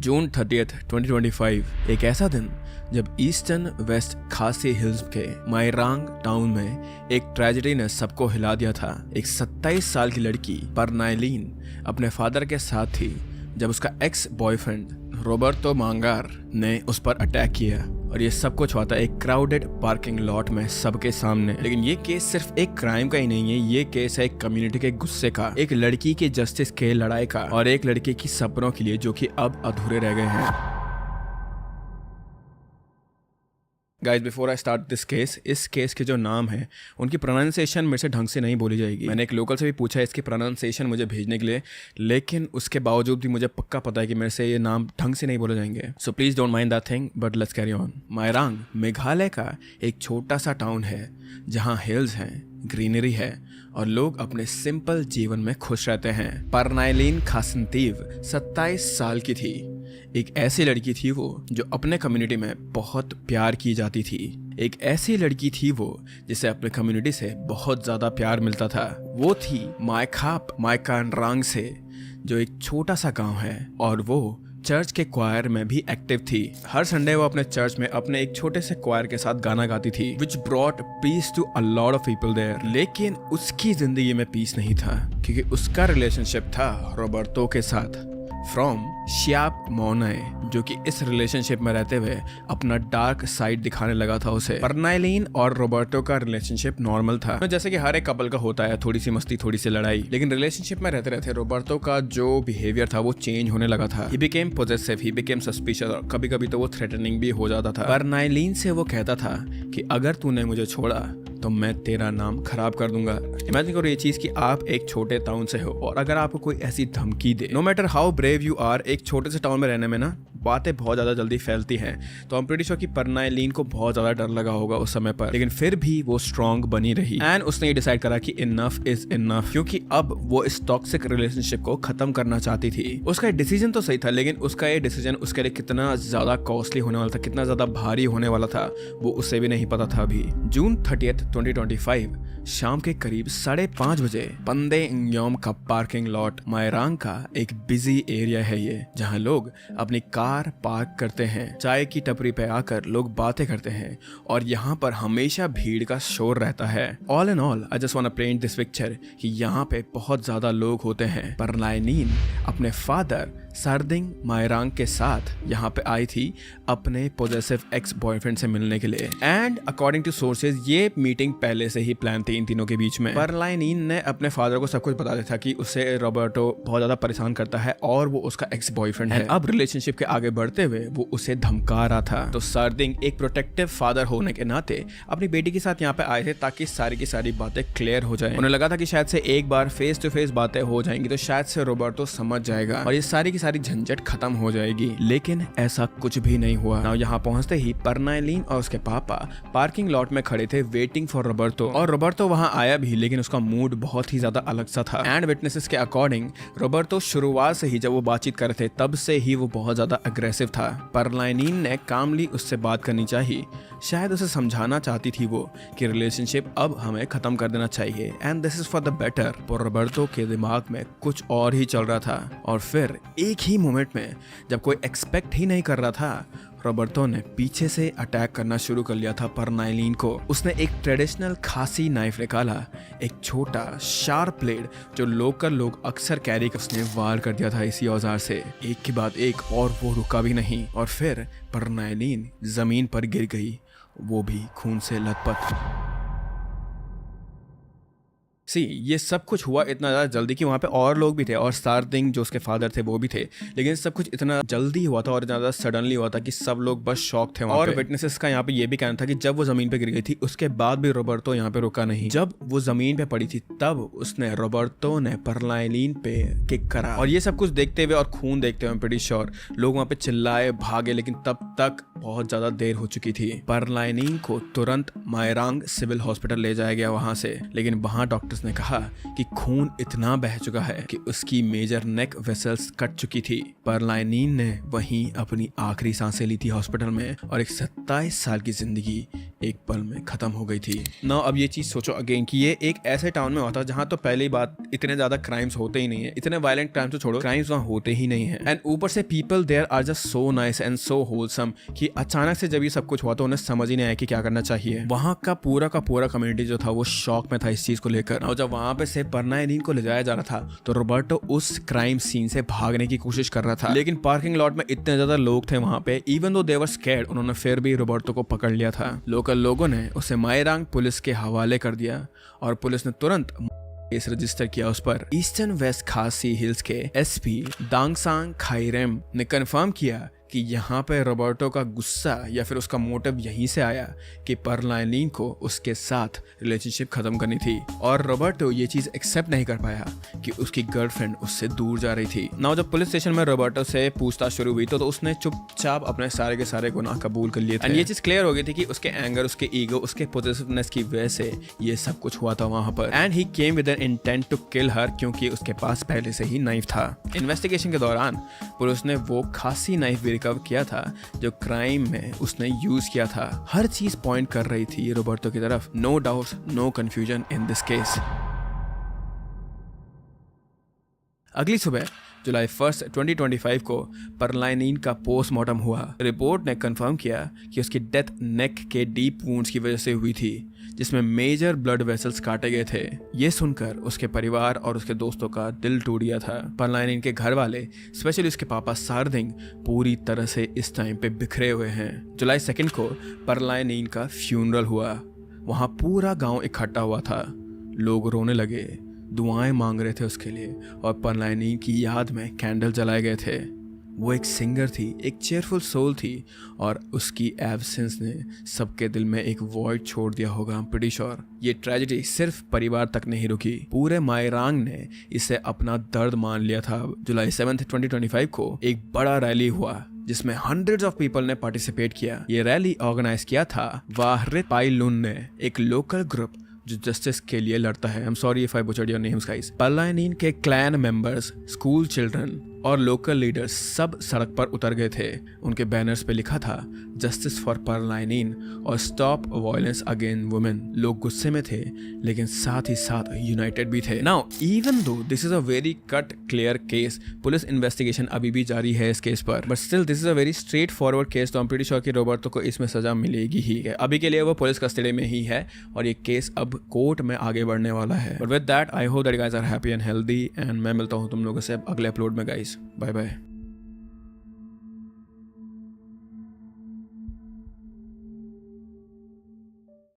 जून 30, 2025 एक ऐसा दिन जब ईस्टर्न वेस्ट खासी हिल्स के मायरांग टाउन में एक ट्रेजेडी ने सबको हिला दिया था। एक 27 साल की लड़की परनाइलिन अपने फादर के साथ थी जब उसका एक्स बॉयफ्रेंड रॉबर्टो मांगार ने उस पर अटैक किया, और ये सब कुछ हुआ था एक क्राउडेड पार्किंग लॉट में सबके सामने। लेकिन ये केस सिर्फ एक क्राइम का ही नहीं है, ये केस है एक कम्युनिटी के गुस्से का, एक लड़की की जस्टिस के लड़ाई का, और एक लड़के की सपनों के लिए जो कि अब अधूरे रह गए हैं। Guys before I start this case, इस केस के जो नाम है उनकी प्रोनाउंसिएशन मेरे से ढंग से नहीं बोली जाएगी। मैंने एक लोकल से भी पूछा इसकी प्रोनाउंसिएशन मुझे भेजने के लिए, लेकिन उसके बावजूद भी मुझे पक्का पता है कि मेरे से ये नाम ढंग से नहीं बोले जाएंगे। So please don't mind that thing, but let's carry on. Mairang Meghalaya का एक छोटा सा टाउन है जहाँ हिल्स हैं, ग्रीनरी है और लोग अपने सिंपल जीवन में खुश रहते हैं। परनाइलिन खासनतीव 27 साल की थी। एक ऐसी लड़की थी वो जो अपने कम्युनिटी में बहुत प्यार की जाती थी। एक ऐसी लड़की थी वो जिसे अपने कम्युनिटी से बहुत ज़्यादा प्यार मिलता था। वो थी मायकानरांग से, जो एक छोटा सा गांव है, और वो चर्च के क्वायर में भी एक्टिव थी। हर संडे वो अपने चर्च में अपने एक छोटे से क्वायर के साथ गाना गाती थी, which brought peace to a lot of people there। लेकिन उसकी जिंदगी में पीस नहीं था, क्योंकि उसका रिलेशनशिप था रॉबर्टो के साथ फ्रॉम श्याप मोनाए, जो कि इस रिलेशनशिप में रहते हुए अपना डार्क साइड दिखाने लगा था उसे। परनाइलिन और रॉबर्टो का रिलेशनशिप नॉर्मल था, जैसे कि हर एक कपल का होता है, थोड़ी सी मस्ती थोड़ी सी लड़ाई। लेकिन रिलेशनशिप में रहते रहते रॉबर्टो का जो बिहेवियर था वो चेंज होने लगा था। He became possessive, he became suspicious, और कभी कभी तो वो थ्रेटनिंग भी हो जाता था। परनाइलिन से वो कहता था कि अगर तूने मुझे छोड़ा तो मैं तेरा नाम खराब कर दूंगा। इमेजिन करो ये चीज कि आप एक छोटे टाउन से हो और अगर आपको कोई ऐसी धमकी दे, no matter how brave you are, एक छोटे से टाउन में रहने में ना बातें बहुत ज्यादा जल्दी फैलती हैं। तो आई एम प्रीटी श्योर कि परनाइलिन को बहुत ज्यादा डर लगा होगा उस समय पर, लेकिन फिर भी वो स्ट्रांग बनी रही एंड उसने ये डिसाइड करा कि इनफ इज इनफ, क्योंकि अब वो इस टॉक्सिक रिलेशनशिप को खत्म करना चाहती थी। उसका डिसीजन तो सही था, लेकिन उसका ये डिसीजन उसके लिए कितना ज्यादा कॉस्टली होने वाला था, कितना ज्यादा भारी होने वाला था, वो उसे भी नहीं पता था अभी। जून 30, 2025 शाम के करीब 5:30 बजे बंदे इंग्योम का पार्किंग लॉट, मायरांग का एक बिजी एरिया है ये, जहां लोग अपनी कार पार्क करते हैं, चाय की टपरी पे आकर लोग बातें करते हैं, और यहाँ पर हमेशा भीड़ का शोर रहता है। All and all I just want to paint this picture कि यहाँ पे बहुत ज्यादा लोग होते हैं। परनाइलिन अपने फादर सरदिंग मायरांग के साथ यहाँ पे आई थी अपने पॉजेसिव एक्स बॉयफ्रेंड से मिलने के लिए, एंड अकॉर्डिंग टू सोर्सेज ये मीटिंग पहले से ही प्लान थी इन तीनों के बीच में। परनाइलिन ने अपने फादर को सब कुछ बता दिया था कि उसे रॉबर्टो बहुत ज्यादा परेशान करता है और वो उसका एक्स बॉयफ्रेंड है। अब रिलेशनशिप के आगे बढ़ते हुए वो उसे धमका रहा था। तो सरदिंग एक प्रोटेक्टिव फादर होने के नाते अपनी बेटी के साथ यहाँ पे आए थे ताकि सारी की सारी बातें क्लियर हो जाए। उन्हें लगा था कि शायद से एक बार फेस टू फेस बातें हो जाएंगी तो शायद से रॉबर्टो समझ जाएगा और ये सारी सारी झंझट खत्म हो जाएगी, लेकिन ऐसा कुछ भी नहीं हुआ। नाउ यहाँ पहुंचते ही परनाइलिन और उसके पापा पार्किंग लॉट में खड़े थे वेटिंग फॉर रॉबर्टो, और रॉबर्टो वहां आया भी, लेकिन उसका मूड बहुत ही ज्यादा अलग सा था। एंड विटनेसेस के अकॉर्डिंग रॉबर्टो शुरुआत से ही जब वो बातचीत कर रहे थे तब से ही वो बहुत ज्यादा अग्रेसिव था। परनाइलिन ने कामली उससे बात करनी चाहिए, शायद उसे समझाना चाहती थी वो कि रिलेशनशिप अब हमें खत्म कर देना चाहिए and this is for the better. पर रॉबर्टो के दिमाग में कुछ और ही चल रहा था, और फिर एक ही मोमेंट में जब कोई एक्सपेक्ट ही नहीं कर रहा था, रॉबर्टो ने पीछे से अटैक करना शुरू कर लिया था परनाइलिन को। उसने एक ट्रेडिशनल खासी नाइफ निकाला, एक छोटा शार्प ब्लेड जो लोकल लोग अक्सर कैरी कर, उसने वार कर दिया था इसी औजार से, एक के बाद एक, और वो रुका भी नहीं। और फिर परनाइलिन जमीन पर गिर गई, वो भी खून से लथपथ। ये सब कुछ हुआ इतना ज़्यादा जल्दी कि वहाँ पे और लोग भी थे, और सरदिंग जो उसके फादर थे वो भी थे, लेकिन सब कुछ इतना जल्दी हुआ था और ज़्यादा सडनली हुआ था कि सब लोग बस शॉक थे। और विटनेसेस का यहाँ पे ये भी कहना था कि जब वो ज़मीन पे गिर गई थी उसके बाद भी रॉबर्टो यहाँ पे रुका नहीं। जब वो ज़मीन पे पड़ी थी तब उसने रॉबर्टो ने परनाइलिन पे किक करा, और ये सब कुछ देखते हुए और खून देखते हुए प्रीटी श्योर लोग वहाँ पे चिल्लाए भागे, लेकिन तब तक बहुत ज़्यादा देर हो चुकी थी। परनाइलिन को तुरंत मायरांग सिविल हॉस्पिटल ले जाया गया वहाँ से, लेकिन वहाँ डॉक्टर्स ने कहा कि खून इतना बह चुका है कि उसकी मेजर नेक वेसल्स कट चुकी थी। परनाइलिन ने वहीं अपनी आखिरी सांसें ली थी हॉस्पिटल में, और एक 27 साल की जिंदगी एक पल में खत्म हो गई थी ना। अब ये चीज सोचो अगेन कि ये एक ऐसे टाउन में होता जहां तो पहली बात इतने ज्यादा क्राइम्स होते ही नहीं है, इतने वायलेंट क्राइम्स तो छोड़ो, क्राइम्स वहां होते ही नहीं है। एंड ऊपर से people there are just so nice and so wholesome कि अचानक से जब ये सब कुछ हुआ तो उन्हें समझ ही नहीं आया कि क्या करना चाहिए। वहां का पूरा कम्युनिटी जो था वो शॉक में था इस चीज को लेकर। और जब वहां पे से परनाइनीन को ले जाया जा रहा था तो रोबर्टो उस क्राइम सीन से भागने की कोशिश कर रहा था, लेकिन पार्किंग लॉट में इतने ज्यादा लोग थे वहां पे, इवन दो दे वर स्कैर्ड, उन्होंने फिर भी रोबर्टो को पकड़ लिया था। लोकल लोगों ने उसे मायरांग पुलिस के हवाले कर दिया और पुलिस ने तुरंत केस रजिस्टर किया उस पर। ईस्टर्न वेस्ट खासी हिल्स के एसपी दांगसांग खाइरेम ने कंफर्म किया कि यहाँ पे रोबर्टो का गुस्सा या फिर उसका मोटिव यहीं से आया कि परलाइनिन को उसके साथ रिलेशनशिप खत्म करनी थी, और रोबर्टो ये चीज एक्सेप्ट नहीं कर पाया कि उसकी गर्लफ्रेंड उससे दूर जा रही थी। नाउ जब पुलिस स्टेशन में रोबर्टो से पूछताछ शुरू हुई तो उसने चुपचाप अपने सारे के सारे गुनाह कबूल कर लिए थे। एंड ये चीज क्लियर हो गई थी कि उसके एंगर, उसके ईगो, उसके पॉजिटिवनेस की वजह से ये सब कुछ हुआ था वहां पर। And he came with an intent to kill her, क्योंकि उसके पास पहले से ही नाइफ था। इन्वेस्टिगेशन के दौरान पुलिस ने वो खासी नाइफ भी रिकवर किया था जो क्राइम में उसने यूज किया था। हर चीज पॉइंट कर रही थी रोबर्टो की तरफ। No doubts, no confusion in this case. अगली सुबह जुलाई 1, 2025 को परलाइनिन का पोस्टमार्टम हुआ। रिपोर्ट ने कंफर्म किया कि उसकी डेथ नेक के डीप वुंड्स की वजह से हुई थी, जिसमें मेजर ब्लड वेसल्स काटे गए थे। ये सुनकर उसके परिवार और उसके दोस्तों का दिल टूट गया था। परलाइनिन के घर वाले, स्पेशली उसके पापा सारदिंग, पूरी तरह से इस टाइम पे बिखरे हुए हैं। जुलाई 2 को परलाइनिन का फ्यूनरल हुआ। वहाँ पूरा गाँव इकट्ठा हुआ था। लोग रोने लगे, दुआएं मांग रहे थे उसके लिए, और परलाइनिन की याद में कैंडल जलाए गए थे। वो एक सिंगर थी, एक चेयरफुल सोल थी, और उसकी एब्सेंस ने सबके दिल में एक वॉइड छोड़ दिया होगा। आई एम प्रीटी श्योर ये ट्रेजेडी सिर्फ परिवार तक नहीं रुकी, पूरे मायरांग ने इसे अपना दर्द मान लिया था। जुलाई 7, 2025 को एक बड़ा रैली हुआ जिसमें हंड्रेड्स ऑफ पीपल ने पार्टिसिपेट किया। ये रैली ऑर्गेनाइज किया था वाहरित पाइलुन ने, एक लोकल ग्रुप जो जस्टिस के लिए लड़ता है। I am sorry if I butchered your names guys. परलाइनिन के क्लैन मेंबर्स, स्कूल चिल्ड्रन और लोकल लीडर्स सब सड़क पर उतर गए थे। उनके बैनर्स पे लिखा था जस्टिस फॉर परलाइनिन और स्टॉप वायलेंस अगेंस्ट वुमेन। लोग गुस्से में थे लेकिन साथ ही साथ यूनाइटेड भी थे। Now even though this is a very cut clear case, police investigation अभी भी जारी है इस केस पर, but still this is a very straight forward case. तो आई एम प्रीटी श्योर कि रोबर्टो को इसमें सजा मिलेगी ही। अभी के लिए वो पुलिस कस्टडी में ही है और ये केस अब कोर्ट में आगे बढ़ने वाला है। But with that I hope that you guys are happy and healthy, and मैं मिलता हूँ तुम लोगों से अगले अपलोड में गाइस। Bye bye.